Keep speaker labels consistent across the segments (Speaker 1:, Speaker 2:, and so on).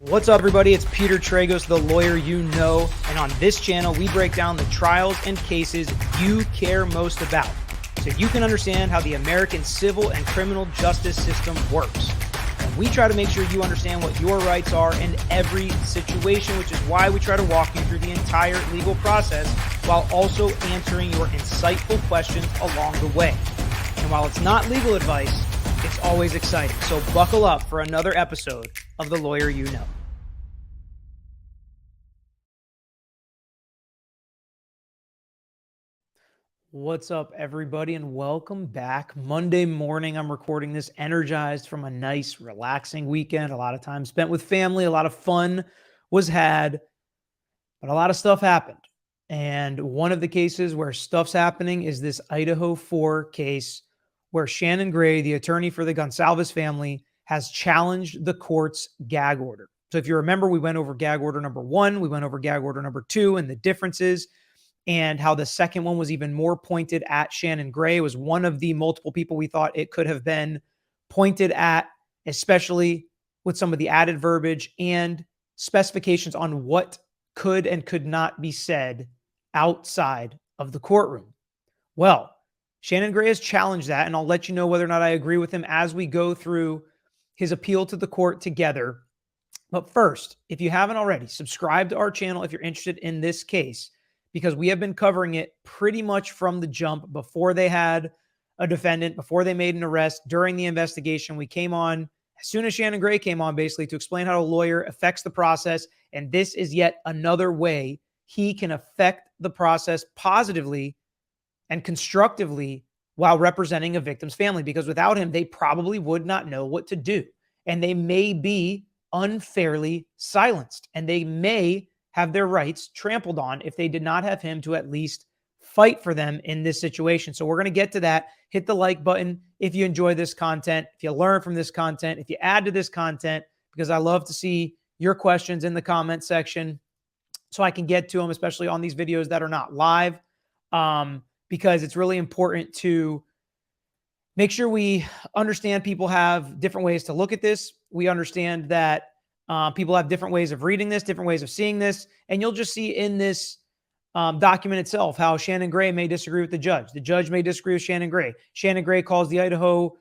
Speaker 1: What's up, everybody? It's Peter Tragos, the lawyer you know, and on this channel, we break down the trials and cases you care most about so you can understand how the American civil and criminal justice system works. And we try to make sure you understand what your rights are in every situation, which is why we try to walk you through the entire legal process while also answering your insightful questions along the way. And while it's not legal advice, it's always exciting. So buckle up for another episode of The Lawyer You Know. What's up, everybody, and welcome back. Monday morning, I'm recording this energized from a nice, relaxing weekend. A lot of time spent with family, a lot of fun was had, but a lot of stuff happened. And one of the cases where stuff's happening is this Idaho 4 case where Shannon Gray, the attorney for the Gonsalves family, has challenged the court's gag order. So if you remember, we went over gag order number 1, we went over gag order number 2 and the differences, and how the second one was even more pointed at Shannon Gray. It was one of the multiple people we thought it could have been pointed at, especially with some of the added verbiage and specifications on what could and could not be said outside of the courtroom. Well, Shannon Gray has challenged that, and I'll let you know whether or not I agree with him as we go through his appeal to the court together. But first, if you haven't already, subscribe to our channel if you're interested in this case, because we have been covering it pretty much from the jump. Before they had a defendant, before they made an arrest, during the investigation, we came on as soon as Shannon Gray came on, basically to explain how a lawyer affects the process. And this is yet another way he can affect the process positively and constructively while representing a victim's family, because without him, they probably would not know what to do. And they may be unfairly silenced, and they may have their rights trampled on if they did not have him to at least fight for them in this situation. So we're going to get to that. Hit the like button if you enjoy this content, if you learn from this content, if you add to this content, because I love to see your questions in the comment section so I can get to them, especially on these videos that are not live, because it's really important to make sure we understand people have different ways to look at this. We understand that people have different ways of reading this, different ways of seeing this. And you'll just see in this document itself how Shannon Gray may disagree with the judge. The judge may disagree with Shannon Gray. Shannon Gray calls the Idaho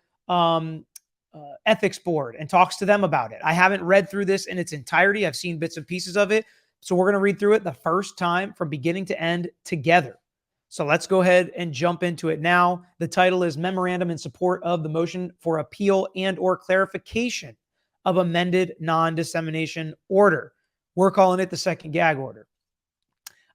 Speaker 1: ethics board and talks to them about it. I haven't read through this in its entirety. I've seen bits and pieces of it. So we're going to read through it the first time from beginning to end together. So let's go ahead and jump into it now. The title is Memorandum in Support of the Motion for Appeal and or Clarification of Amended Non-Dissemination Order. We're calling it the second gag order.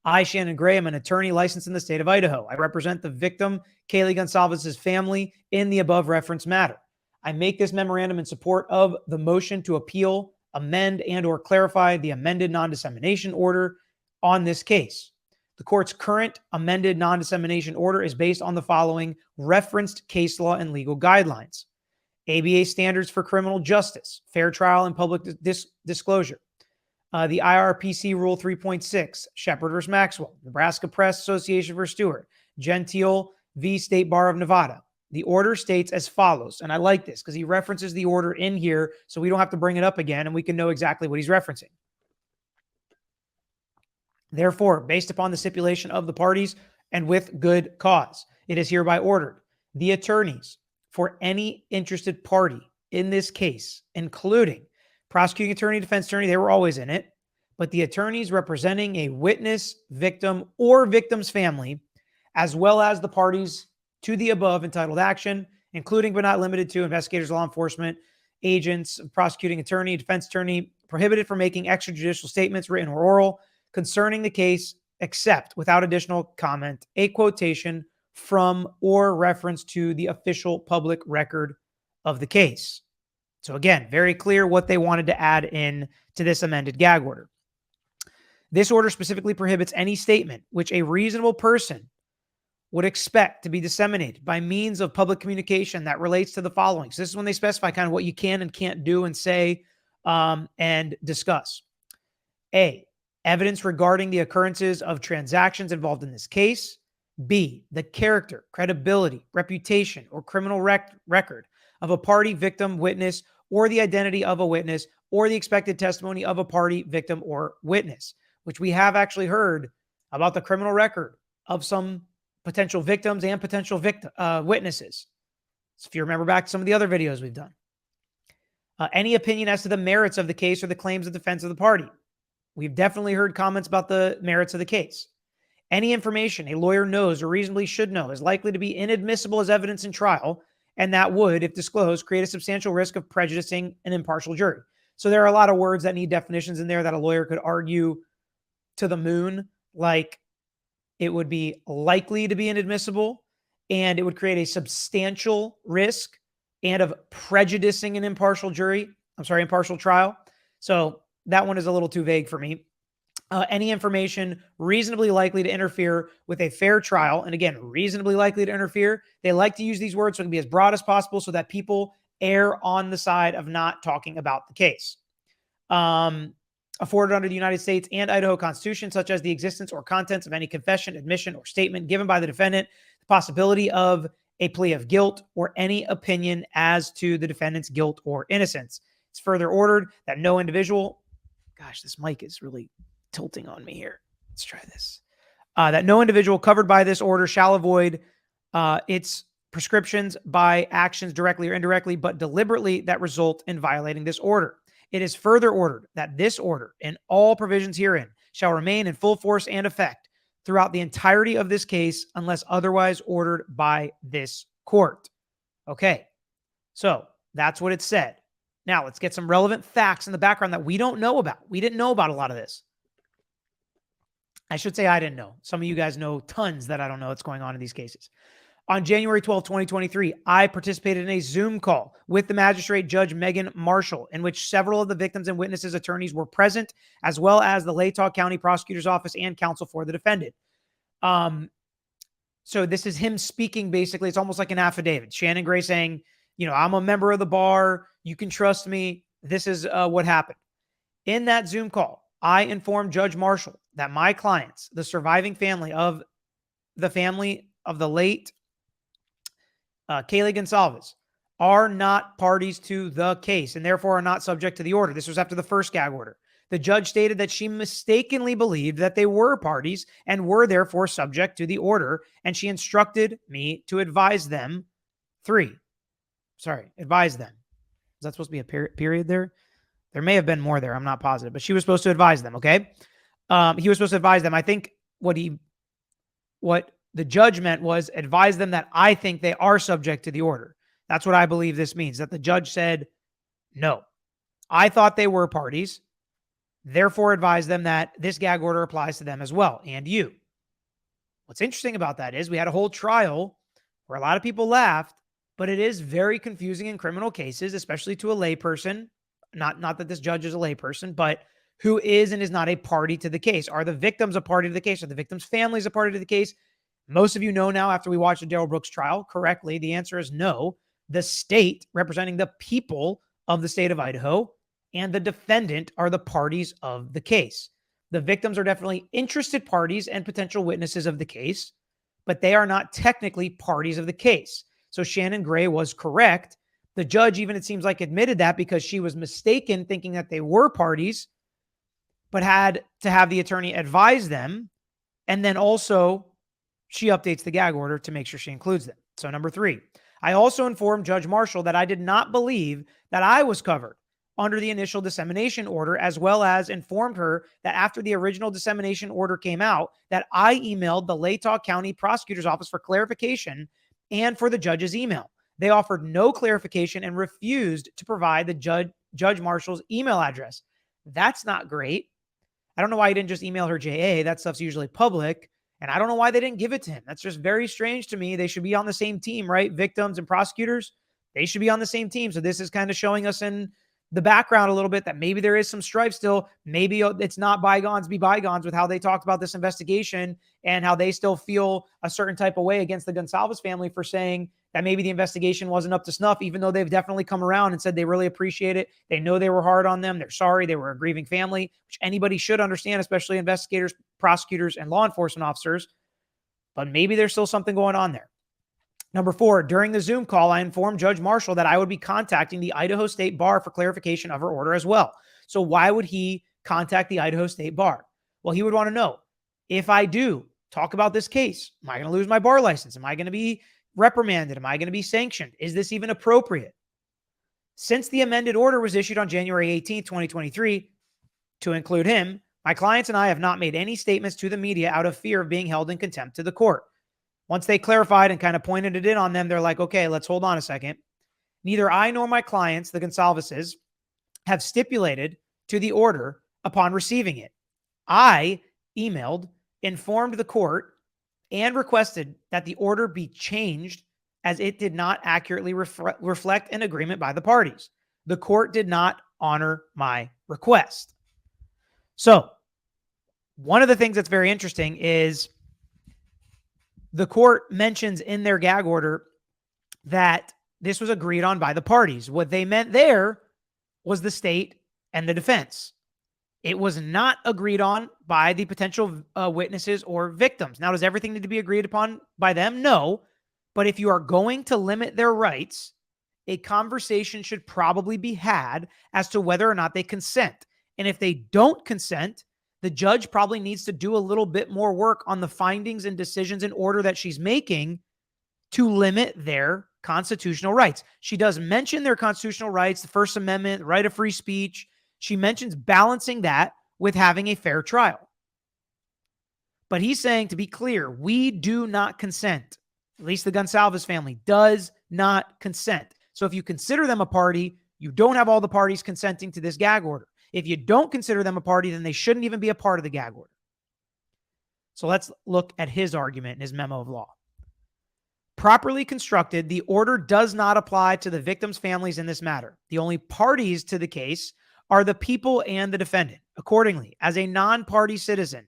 Speaker 1: I, Shannon Gray, am an attorney licensed in the state of Idaho. I represent the victim, Kaylee Gonsalves' family, in the above referenced matter. I make this memorandum in support of the motion to appeal, amend, and or clarify the amended non-dissemination order on this case. The court's current amended non-dissemination order is based on the following referenced case law and legal guidelines: ABA standards for criminal justice, fair trial and public disclosure, the IRPC Rule 3.6, Shepard v. Maxwell, Nebraska Press Association v. Stewart, Gentile v. State Bar of Nevada. The order states as follows, and I like this because he references the order in here so we don't have to bring it up again and we can know exactly what he's referencing. Therefore, based upon the stipulation of the parties and with good cause, it is hereby ordered the attorneys for any interested party in this case, including prosecuting attorney, defense attorney, they were always in it, but the attorneys representing a witness, victim, or victim's family, as well as the parties to the above entitled action, including but not limited to investigators, law enforcement, agents, prosecuting attorney, defense attorney, prohibited from making extrajudicial statements, written or oral, concerning the case, except without additional comment, a quotation from or reference to the official public record of the case. So again, very clear what they wanted to add in to this amended gag order. This order specifically prohibits any statement which a reasonable person would expect to be disseminated by means of public communication that relates to the following. So this is when they specify kind of what you can and can't do and say and discuss. A, evidence regarding the occurrences of transactions involved in this case. B, the character, credibility, reputation, or criminal record of a party, victim, witness, or the identity of a witness or the expected testimony of a party, victim, or witness, which we have actually heard about the criminal record of some potential victims and potential witnesses. So if you remember back to some of the other videos we've done. Any opinion as to the merits of the case or the claims of defense of the party. We've definitely heard comments about the merits of the case. Any information a lawyer knows or reasonably should know is likely to be inadmissible as evidence in trial, and that would, if disclosed, create a substantial risk of prejudicing an impartial jury. So there are a lot of words that need definitions in there that a lawyer could argue to the moon, like it would be likely to be inadmissible, and it would create a substantial risk and of prejudicing an impartial trial. So that one is a little too vague for me. Any information reasonably likely to interfere with a fair trial. And again, reasonably likely to interfere. They like to use these words so it can be as broad as possible so that people err on the side of not talking about the case. Afforded under the United States and Idaho Constitution, such as the existence or contents of any confession, admission, or statement given by the defendant, the possibility of a plea of guilt, or any opinion as to the defendant's guilt or innocence. It's further ordered that no individual, gosh, this mic is really tilting on me here. Let's try this. That no individual covered by this order shall avoid its prescriptions by actions directly or indirectly, but deliberately that result in violating this order. It is further ordered that this order and all provisions herein shall remain in full force and effect throughout the entirety of this case unless otherwise ordered by this court. Okay, so that's what it said. Now let's get some relevant facts in the background that we don't know about. We didn't know about a lot of this. I should say I didn't know. Some of you guys know tons that I don't know what's going on in these cases. On January 12, 2023, I participated in a Zoom call with the magistrate Judge Megan Marshall, in which several of the victims and witnesses' attorneys were present, as well as the Latah County Prosecutor's Office and counsel for the defendant. So this is him speaking, basically. It's almost like an affidavit. Shannon Gray saying, I'm a member of the bar. You can trust me. This is what happened. In that Zoom call, I informed Judge Marshall that my clients, the surviving family of the late Kaylee Gonsalves, are not parties to the case and therefore are not subject to the order. This was after the first gag order. The judge stated that she mistakenly believed that they were parties and were therefore subject to the order, and she instructed me to advise them. Advise them. Is that supposed to be a period there? There may have been more there. I'm not positive, but she was supposed to advise them. Okay. He was supposed to advise them. I think what the judge meant was advise them that I think they are subject to the order. That's what I believe this means, that the judge said, no, I thought they were parties, therefore advise them that this gag order applies to them as well, and you. What's interesting about that is we had a whole trial where a lot of people laughed, but it is very confusing in criminal cases, especially to a layperson. Not that this judge is a layperson, but who is and is not a party to the case. Are the victims a party to the case? Are the victims' families a party to the case? Most of you know now, after we watched the Darrell Brooks trial, correctly, the answer is no. The state, representing the people of the state of Idaho, and the defendant are the parties of the case. The victims are definitely interested parties and potential witnesses of the case, but they are not technically parties of the case. So Shannon Gray was correct. The judge even, it seems like, admitted that because she was mistaken thinking that they were parties, but had to have the attorney advise them. And then also she updates the gag order to make sure she includes them. So number 3, I also informed Judge Marshall that I did not believe that I was covered under the initial dissemination order, as well as informed her that after the original dissemination order came out, that I emailed the Latah County Prosecutor's Office for clarification and for the judge's email. They offered no clarification and refused to provide the Judge Marshall's email address. That's not great. I don't know why he didn't just email her JA. That stuff's usually public. And I don't know why they didn't give it to him. That's just very strange to me. They should be on the same team, right? Victims and prosecutors, they should be on the same team. So this is kind of showing us in the background a little bit that maybe there is some strife still. Maybe it's not bygones be bygones with how they talked about this investigation and how they still feel a certain type of way against the Gonsalves family for saying that maybe the investigation wasn't up to snuff, even though they've definitely come around and said they really appreciate it. They know they were hard on them. They're sorry. They were a grieving family, which anybody should understand, especially investigators, prosecutors, and law enforcement officers. But maybe there's still something going on there. Number 4, during the Zoom call, I informed Judge Marshall that I would be contacting the Idaho State Bar for clarification of her order as well. So why would he contact the Idaho State Bar? Well, he would want to know, if I do talk about this case, am I going to lose my bar license? Am I going to be reprimanded? Am I going to be sanctioned? Is this even appropriate? Since the amended order was issued on January 18, 2023, to include him, my clients and I have not made any statements to the media out of fear of being held in contempt to the court. Once they clarified and kind of pointed it in on them, they're like, okay, let's hold on a second. Neither I nor my clients, the Gonsalveses, have stipulated to the order upon receiving it. I emailed, informed the court, and requested that the order be changed as it did not accurately reflect an agreement by the parties. The court did not honor my request. So, one of the things that's very interesting is the court mentions in their gag order that this was agreed on by the parties. What they meant there was the state and the defense. It was not agreed on by the potential witnesses or victims. Now, does everything need to be agreed upon by them? No. But if you are going to limit their rights, a conversation should probably be had as to whether or not they consent. And if they don't consent, the judge probably needs to do a little bit more work on the findings and decisions in order that she's making to limit their constitutional rights. She does mention their constitutional rights, the First Amendment, the right of free speech. She mentions balancing that with having a fair trial. But he's saying, to be clear, we do not consent. At least the Gonsalves family does not consent. So if you consider them a party, you don't have all the parties consenting to this gag order. If you don't consider them a party, then they shouldn't even be a part of the gag order. So let's look at his argument in his memo of law. Properly constructed, the order does not apply to the victims' families in this matter. The only parties to the case are the people and the defendant. Accordingly, as a non-party citizen,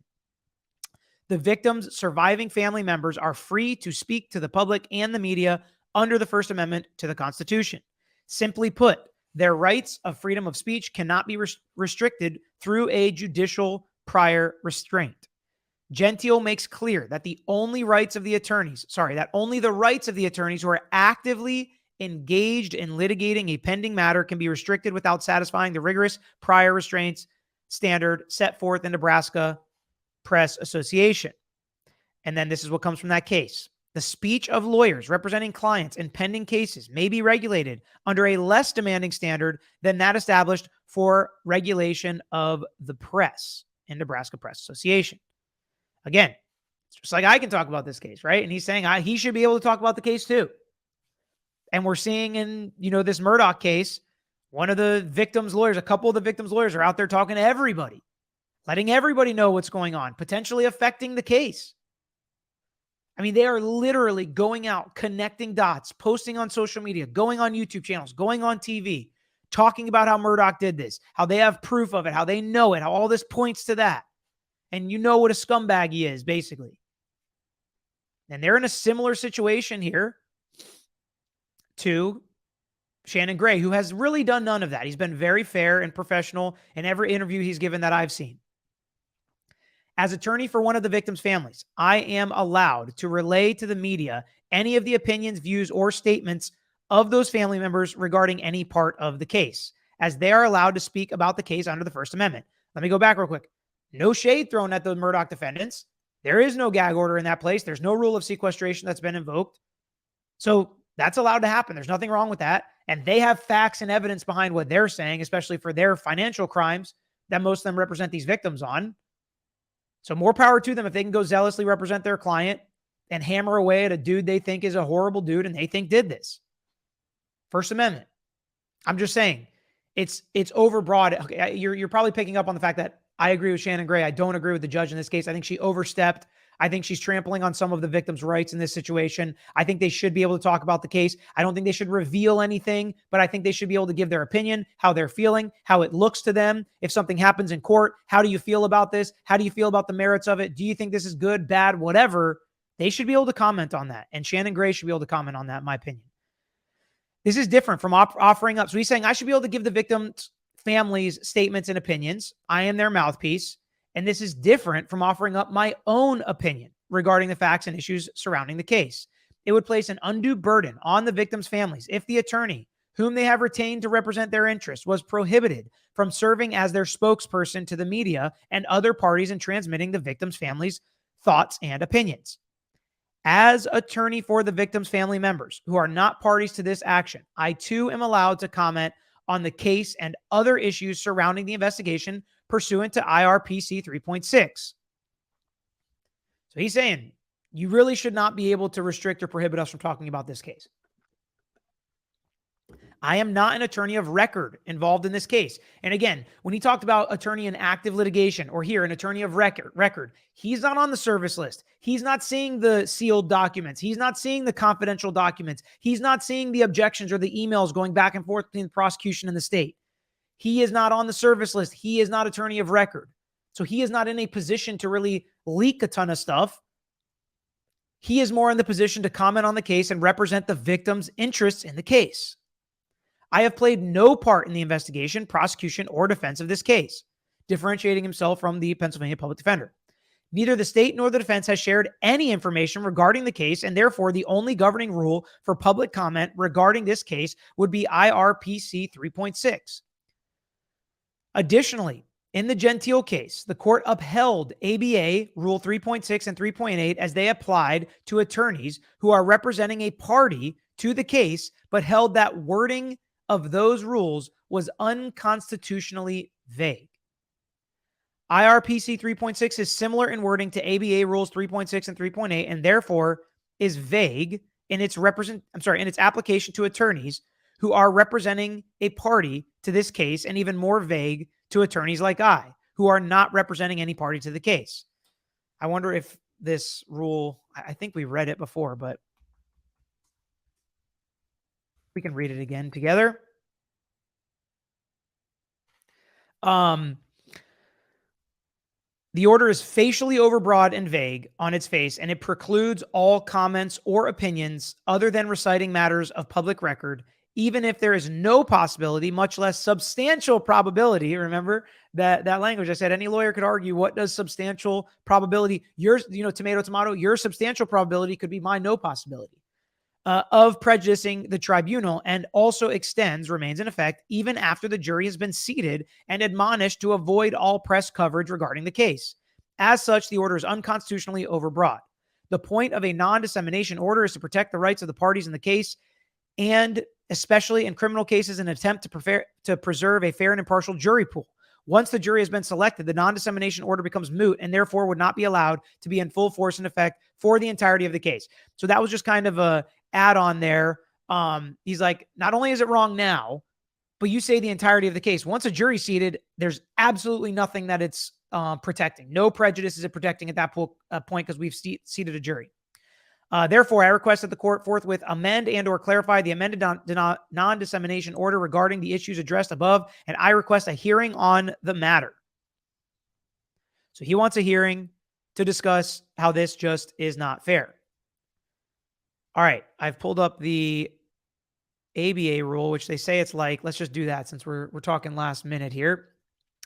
Speaker 1: the victims' surviving family members are free to speak to the public and the media under the First Amendment to the Constitution. Simply put, their rights of freedom of speech cannot be restricted through a judicial prior restraint. Gentile makes clear that only the rights of the attorneys who are actively engaged in litigating a pending matter can be restricted without satisfying the rigorous prior restraints standard set forth in Nebraska Press Association. And then this is what comes from that case. The speech of lawyers representing clients in pending cases may be regulated under a less demanding standard than that established for regulation of the press in Nebraska Press Association. Again, it's just like I can talk about this case, right? And he's saying he should be able to talk about the case too. And we're seeing in, this Murdaugh case, one of the victims' lawyers, a couple of the victims' lawyers are out there talking to everybody, letting everybody know what's going on, potentially affecting the case. I mean, they are literally going out, connecting dots, posting on social media, going on YouTube channels, going on TV, talking about how Murdaugh did this, how they have proof of it, how they know it, how all this points to that. And you know what a scumbag he is, basically. And they're in a similar situation here to Shannon Gray, who has really done none of that. He's been very fair and professional in every interview he's given that I've seen. As attorney for one of the victims' families, I am allowed to relay to the media any of the opinions, views, or statements of those family members regarding any part of the case, as they are allowed to speak about the case under the First Amendment. Let me go back real quick. No shade thrown at the Murdaugh defendants. There is no gag order in that place. There's no rule of sequestration that's been invoked. So that's allowed to happen. There's nothing wrong with that. And they have facts and evidence behind what they're saying, especially for their financial crimes that most of them represent these victims on. So more power to them if they can go zealously represent their client and hammer away at a dude they think is a horrible dude and they think did this. First Amendment. I'm just saying it's overbroad. Okay, you're probably picking up on the fact that I agree with Shannon Gray. I don't agree with the judge in this case. I think she overstepped. I think she's trampling on some of the victims' rights in this situation. I think they should be able to talk about the case. I don't think they should reveal anything, but I think they should be able to give their opinion, how they're feeling, how it looks to them. If something happens in court, how do you feel about this? How do you feel about the merits of it? Do you think this is good, bad, whatever? They should be able to comment on that. And Shannon Gray should be able to comment on that, in my opinion. This is different from offering up. So he's saying I should be able to give the victims' families statements and opinions. I am their mouthpiece. And this is different from offering up my own opinion regarding the facts and issues surrounding the case. It would place an undue burden on the victims' families if the attorney whom they have retained to represent their interests was prohibited from serving as their spokesperson to the media and other parties in transmitting the victims' families' thoughts and opinions. As attorney for the victims' family members who are not parties to this action, I too am allowed to comment on the case and other issues surrounding the investigation pursuant to IRPC 3.6. So he's saying you really should not be able to restrict or prohibit us from talking about this case. I am not an attorney of record involved in this case. And again, when he talked about attorney in active litigation, or here, an attorney of record, he's not on the service list. He's not seeing the sealed documents. He's not seeing the confidential documents. He's not seeing the objections or the emails going back and forth between the prosecution and the state. He is not on the service list. He is not attorney of record. So he is not in a position to really leak a ton of stuff. He is more in the position to comment on the case and represent the victim's interests in the case. I have played no part in the investigation, prosecution, or defense of this case, differentiating himself from the Pennsylvania public defender. Neither the state nor the defense has shared any information regarding the case, and therefore the only governing rule for public comment regarding this case would be IRPC 3.6. Additionally, in the Gentile case, the court upheld ABA Rule 3.6 and 3.8 as they applied to attorneys who are representing a party to the case, but held that wording of those rules was unconstitutionally vague. IRPC 3.6 is similar in wording to ABA Rules 3.6 and 3.8, and therefore is vague in its application to attorneys who are representing a party to this case, and even more vague to attorneys like I, who are not representing any party to the case. I wonder if this rule, I think we read it before, but we can read it again together. The order is facially overbroad and vague on its face, and it precludes all comments or opinions other than reciting matters of public record, even if there is no possibility, much less substantial probability. Remember that language. I said any lawyer could argue, what does substantial probability? Your, tomato, tomato, your substantial probability could be my no possibility. Of prejudicing the tribunal, and also remains in effect even after the jury has been seated and admonished to avoid all press coverage regarding the case. As such, the order is unconstitutionally overbroad. The point of a non-dissemination order is to protect the rights of the parties in the case, and especially in criminal cases, an attempt to preserve a fair and impartial jury pool. Once the jury has been selected, the non-dissemination order becomes moot and therefore would not be allowed to be in full force and effect for the entirety of the case. So that was just kind of a add-on there. He's like, not only is it wrong now, but you say the entirety of the case. Once a jury's seated, there's absolutely nothing that it's protecting. No prejudice is it protecting at that point because we've seated a jury. Therefore, I request that the court forthwith amend and or clarify the amended non-dissemination order regarding the issues addressed above, and I request a hearing on the matter. So he wants a hearing to discuss how this just is not fair. All right, I've pulled up the ABA rule, which they say it's like, let's just do that since we're talking last minute here.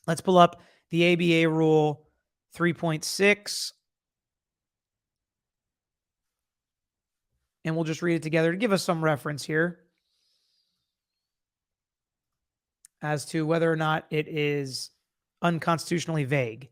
Speaker 1: Let's pull up the ABA rule 3.6. And we'll just read it together to give us some reference here as to whether or not it is unconstitutionally vague.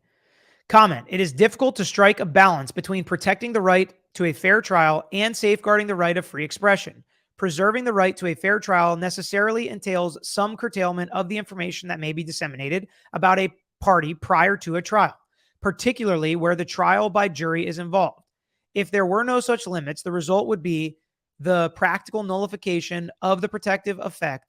Speaker 1: Comment: it is difficult to strike a balance between protecting the right to a fair trial and safeguarding the right of free expression. Preserving the right to a fair trial necessarily entails some curtailment of the information that may be disseminated about a party prior to a trial, particularly where the trial by jury is involved. If there were no such limits, the result would be the practical nullification of the protective effect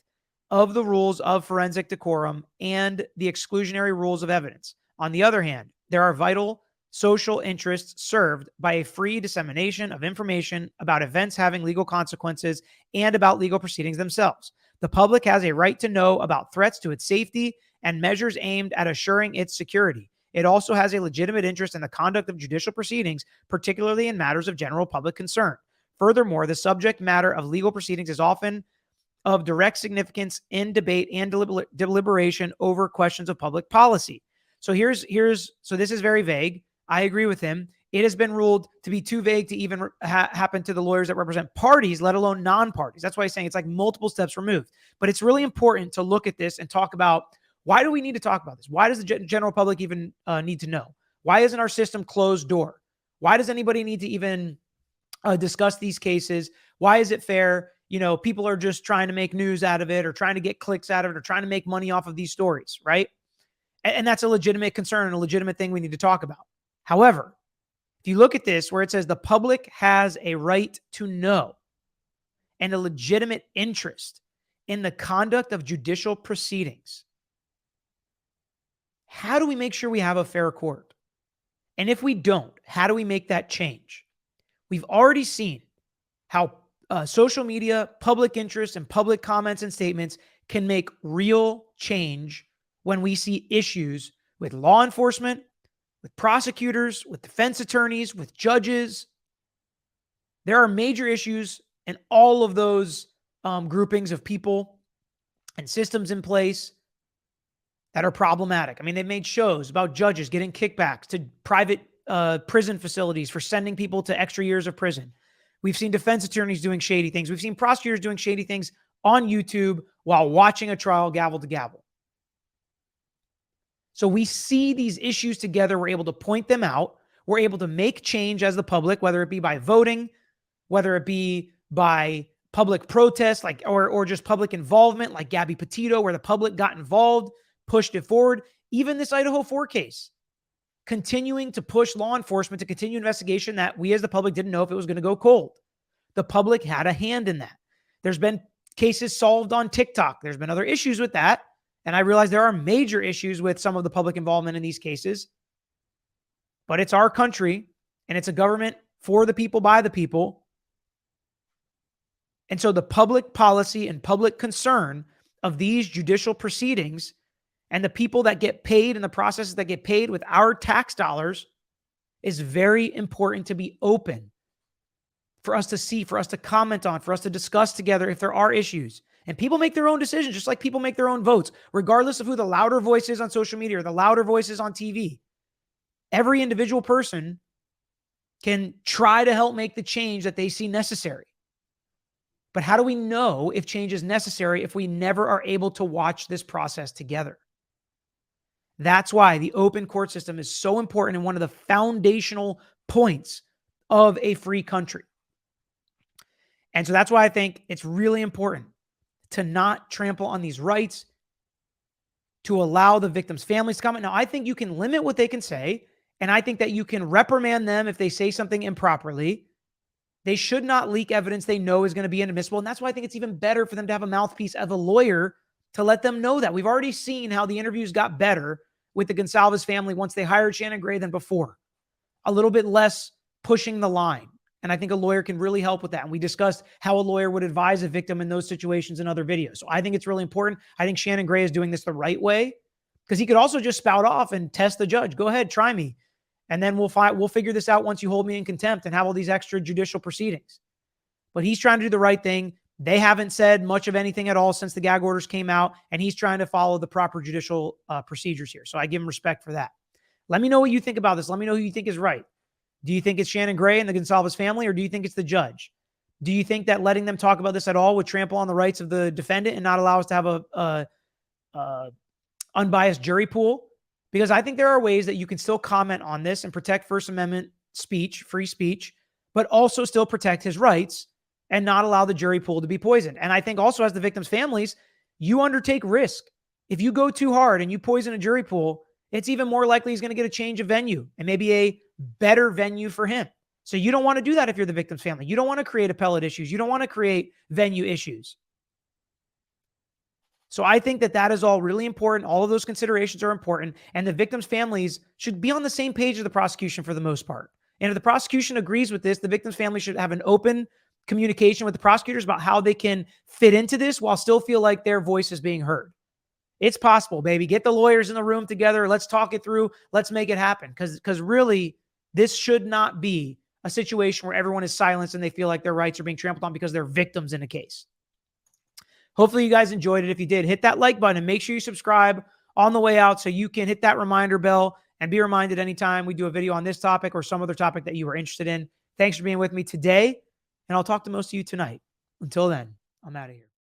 Speaker 1: of the rules of forensic decorum and the exclusionary rules of evidence. On the other hand, there are vital social interests served by a free dissemination of information about events having legal consequences and about legal proceedings themselves. The public has a right to know about threats to its safety and measures aimed at assuring its security. It also has a legitimate interest in the conduct of judicial proceedings, particularly in matters of general public concern. Furthermore, the subject matter of legal proceedings is often of direct significance in debate and deliberation over questions of public policy. So this is very vague. I agree with him. It has been ruled to be too vague to even happen to the lawyers that represent parties, let alone non-parties. That's why I'm saying it's like multiple steps removed. But it's really important to look at this and talk about, why do we need to talk about this? Why does the general public even need to know? Why isn't our system closed door? Why does anybody need to even discuss these cases? Why is it fair? People are just trying to make news out of it, or trying to get clicks out of it, or trying to make money off of these stories, right? And that's a legitimate concern and a legitimate thing we need to talk about. However, if you look at this, where it says the public has a right to know and a legitimate interest in the conduct of judicial proceedings, how do we make sure we have a fair court? And if we don't, how do we make that change? We've already seen how social media, public interest, and public comments and statements can make real change when we see issues with law enforcement, with prosecutors, with defense attorneys, with judges. There are major issues in all of those groupings of people and systems in place that are problematic. I mean, they've made shows about judges getting kickbacks to private prison facilities for sending people to extra years of prison. We've seen defense attorneys doing shady things. We've seen prosecutors doing shady things on YouTube while watching a trial gavel to gavel. So we see these issues together. We're able to point them out. We're able to make change as the public, whether it be by voting, whether it be by public protest, or just public involvement, like Gabby Petito, where the public got involved, pushed it forward. Even this Idaho 4 case, continuing to push law enforcement to continue investigation that we as the public didn't know if it was going to go cold. The public had a hand in that. There's been cases solved on TikTok. There's been other issues with that. And I realize there are major issues with some of the public involvement in these cases. But it's our country, and it's a government for the people, by the people. And so the public policy and public concern of these judicial proceedings and the people that get paid and the processes that get paid with our tax dollars is very important to be open for us to see, for us to comment on, for us to discuss together if there are issues. And people make their own decisions, just like people make their own votes, regardless of who the louder voice is on social media or the louder voice is on TV. Every individual person can try to help make the change that they see necessary. But how do we know if change is necessary if we never are able to watch this process together? That's why the open court system is so important and one of the foundational points of a free country. And so that's why I think it's really important to not trample on these rights, to allow the victims' families to comment. Now, I think you can limit what they can say, and I think that you can reprimand them if they say something improperly. They should not leak evidence they know is going to be inadmissible, and that's why I think it's even better for them to have a mouthpiece of a lawyer to let them know that. We've already seen how the interviews got better with the Gonsalves family once they hired Shannon Gray than before. A little bit less pushing the line. And I think a lawyer can really help with that. And we discussed how a lawyer would advise a victim in those situations in other videos. So I think it's really important. I think Shannon Gray is doing this the right way, because he could also just spout off and test the judge. Go ahead, try me. And then we'll figure this out once you hold me in contempt and have all these extra judicial proceedings. But he's trying to do the right thing. They haven't said much of anything at all since the gag orders came out, and he's trying to follow the proper judicial procedures here. So I give him respect for that. Let me know what you think about this. Let me know who you think is right. Do you think it's Shannon Gray and the Gonsalves family, or do you think it's the judge? Do you think that letting them talk about this at all would trample on the rights of the defendant and not allow us to have a unbiased jury pool? Because I think there are ways that you can still comment on this and protect First Amendment speech, free speech, but also still protect his rights and not allow the jury pool to be poisoned. And I think also, as the victims' families, you undertake risk. If you go too hard and you poison a jury pool, it's even more likely he's going to get a change of venue and maybe a better venue for him. So you don't want to do that if you're the victim's family. You don't want to create appellate issues. You don't want to create venue issues. So I think that that is all really important. All of those considerations are important. And the victims' families should be on the same page as the prosecution for the most part. And if the prosecution agrees with this, the victim's family should have an open communication with the prosecutors about how they can fit into this while still feel like their voice is being heard. It's possible, baby. Get the lawyers in the room together. Let's talk it through. Let's make it happen. Because really, this should not be a situation where everyone is silenced and they feel like their rights are being trampled on because they're victims in a case. Hopefully you guys enjoyed it. If you did, hit that like button and make sure you subscribe on the way out so you can hit that reminder bell And be reminded anytime we do a video on this topic or some other topic that you are interested in. Thanks for being with me today, and I'll talk to most of you tonight. Until then, I'm out of here.